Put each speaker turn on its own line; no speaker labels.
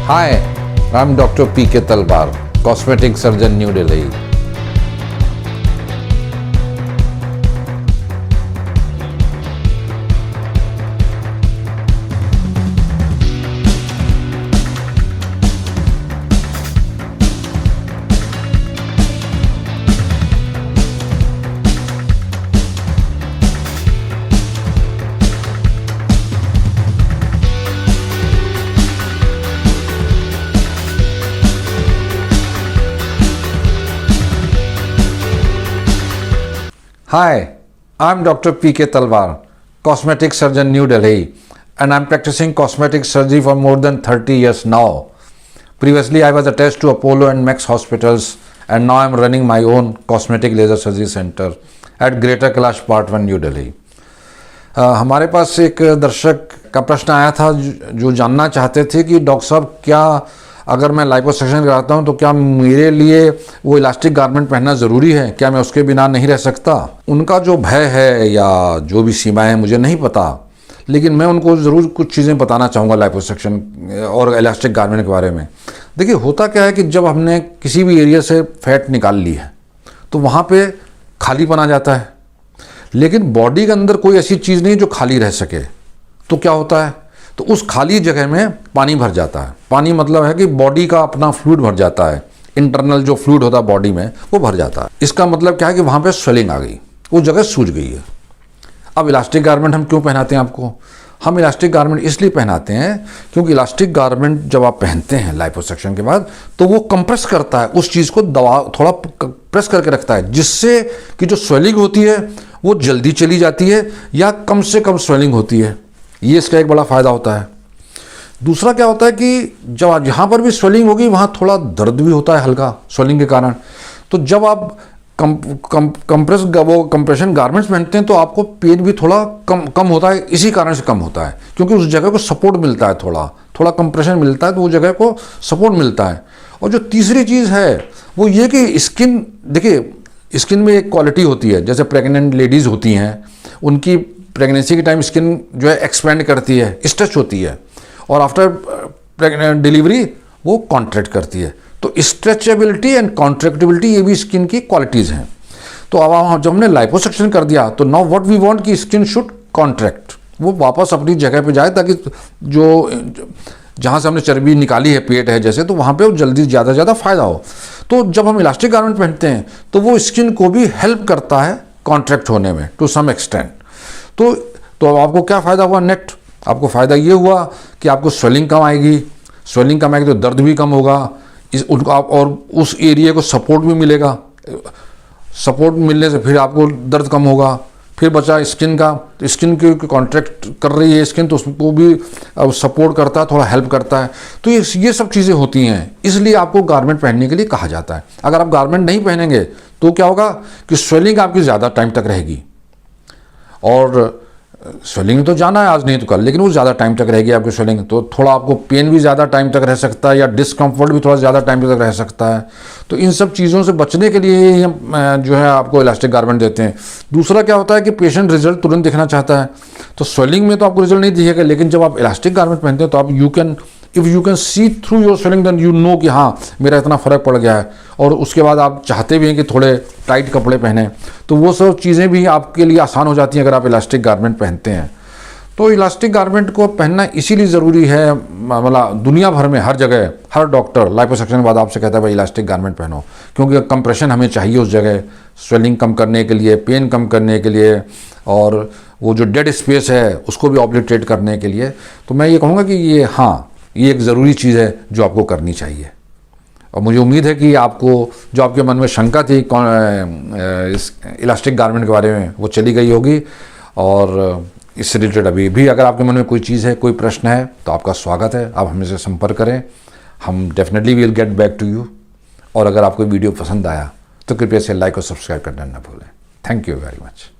Hi, I'm Dr. P.K. Talwar, cosmetic surgeon, New Delhi. Hi, I'm Dr. P.K. Talwar, cosmetic surgeon, New Delhi, and I'm practicing cosmetic surgery for more than 30 years now. Previously, I was attached to Apollo and Max hospitals, and now I'm running my own cosmetic laser surgery center at Greater Kailash Part 1, New Delhi. हमारे पास एक दर्शक का प्रश्न आया था जो जानना चाहते थे कि डॉक्टर साहब, क्या अगर मैं लाइपोसक्शन कराता हूं तो क्या मेरे लिए वो इलास्टिक गारमेंट पहनना ज़रूरी है? क्या मैं उसके बिना नहीं रह सकता? उनका जो भय है या जो भी सीमाएं हैं मुझे नहीं पता, लेकिन मैं उनको ज़रूर कुछ चीज़ें बताना चाहूँगा लाइपोसक्शन और इलास्टिक गारमेंट के बारे में। देखिए, होता क्या है कि जब हमने किसी भी एरिया से फैट निकाल ली है तो वहाँ पर खालीपन आ जाता है, लेकिन बॉडी के अंदर कोई ऐसी चीज़ नहीं जो खाली रह सके। तो क्या होता है, तो उस खाली जगह में पानी भर जाता है। पानी मतलब है कि बॉडी का अपना फ्लूइड भर जाता है, इंटरनल जो फ्लूइड होता है बॉडी में वो भर जाता है। इसका मतलब क्या है कि वहाँ पे स्वेलिंग आ गई, वो जगह सूज गई है। अब इलास्टिक गारमेंट हम क्यों पहनाते हैं आपको? हम इलास्टिक गारमेंट इसलिए पहनाते हैं क्योंकि इलास्टिक गारमेंट जब आप पहनते हैं लाइपोसक्शन के बाद तो वो कंप्रेस करता है, उस चीज़ को दबा थोड़ा प्रेस करके रखता है, जिससे कि जो स्वेलिंग होती है वो जल्दी चली जाती है या कम से कम स्वेलिंग होती है। ये इसका एक बड़ा फ़ायदा होता है। दूसरा क्या होता है कि जब जहाँ पर भी स्वेलिंग होगी वहाँ थोड़ा दर्द भी होता है हल्का स्वेलिंग के कारण। तो जब आप कंप्रेशन गारमेंट्स पहनते हैं तो आपको पेन भी थोड़ा कम होता है। इसी कारण से कम होता है क्योंकि उस जगह को सपोर्ट मिलता है, थोड़ा कंप्रेशन मिलता है तो वो जगह को सपोर्ट मिलता है। और जो तीसरी चीज़ है वो ये कि स्किन, देखिए स्किन में एक क्वालिटी होती है, जैसे प्रेग्नेंट लेडीज़ होती हैं, उनकी प्रेगनेंसी के टाइम स्किन जो है एक्सपेंड करती है, स्ट्रेच होती है, और आफ्टर डिलीवरी वो कॉन्ट्रैक्ट करती है। तो स्ट्रेचेबिलिटी एंड कॉन्ट्रैक्टिबिलिटी ये भी स्किन की क्वालिटीज़ हैं। तो अब जब हमने लाइपोसक्शन कर दिया तो नाउ व्हाट वी वांट कि स्किन शुड कॉन्ट्रैक्ट, वो वापस अपनी जगह पे जाए, ताकि जो जहाँ से हमने चर्बी निकाली है, पेट है जैसे, तो वहाँ पे वो जल्दी ज़्यादा फ़ायदा हो। तो जब हम इलास्टिक गारमेंट पहनते हैं तो वो स्किन को भी हेल्प करता है कॉन्ट्रैक्ट होने में टू सम एक्सटेंट। तो अब आपको क्या फ़ायदा हुआ? नेट आपको फ़ायदा ये हुआ कि आपको स्वेलिंग कम आएगी तो दर्द भी कम होगा, और उस एरिया को सपोर्ट भी मिलेगा। सपोर्ट मिलने से फिर आपको दर्द कम होगा। फिर बचा स्किन का, तो स्किन की कॉन्ट्रैक्ट कर रही है स्किन, तो उसको भी सपोर्ट करता है, थोड़ा हेल्प करता है। तो ये सब चीज़ें होती हैं, इसलिए आपको गारमेंट पहनने के लिए कहा जाता है। अगर आप गारमेंट नहीं पहनेंगे तो क्या होगा कि स्वेलिंग आपकी ज़्यादा टाइम तक रहेगी, और स्वेलिंग तो जाना है आज नहीं तो कल, लेकिन वो ज़्यादा टाइम तक रहेगी आपकी स्वेलिंग। तो थोड़ा आपको पेन भी ज़्यादा टाइम तक रह सकता है, या डिस्कम्फर्ट भी थोड़ा ज़्यादा टाइम तक रह सकता है। तो इन सब चीज़ों से बचने के लिए ही हम जो है आपको इलास्टिक गारमेंट देते हैं। दूसरा क्या होता है कि पेशेंट रिजल्ट तुरंत दिखना चाहता है, तो स्वेलिंग में तो आपको रिजल्ट नहीं दिखेगा, लेकिन जब आप इलास्टिक गारमेंट पहनते हैं तो आप if you can see through your swelling, then you know कि हाँ मेरा इतना फ़र्क पड़ गया है। और उसके बाद आप चाहते भी हैं कि थोड़े टाइट कपड़े पहने, तो वो सब चीज़ें भी आपके लिए आसान हो जाती हैं अगर आप इलास्टिक गारमेंट पहनते हैं। तो इलास्टिक गारमेंट को पहनना इसीलिए ज़रूरी है, मतलब दुनिया भर में हर जगह हर डॉक्टर लाइपोसक्शन के बाद आपसे कहता है भाई इलास्टिक गारमेंट पहनो, क्योंकि कंप्रेशन हमें चाहिए उस जगह, स्वेलिंग कम करने के लिए, पेन कम करने के लिए, और वो जो डेड स्पेस है उसको भी ऑब्लिटरेट करने के लिए। तो मैं ये कहूँगा कि ये एक ज़रूरी चीज़ है जो आपको करनी चाहिए। और मुझे उम्मीद है कि आपको जो आपके मन में शंका थी इस इलास्टिक गारमेंट के बारे में वो चली गई होगी। और इससे रिलेटेड अभी भी अगर आपके मन में कोई चीज़ है, कोई प्रश्न है, तो आपका स्वागत है, आप हमसे संपर्क करें, हम definitely will get back to you. और अगर आपको वीडियो पसंद आया तो कृपया से लाइक और सब्सक्राइब करना न भूलें। Thank you very much.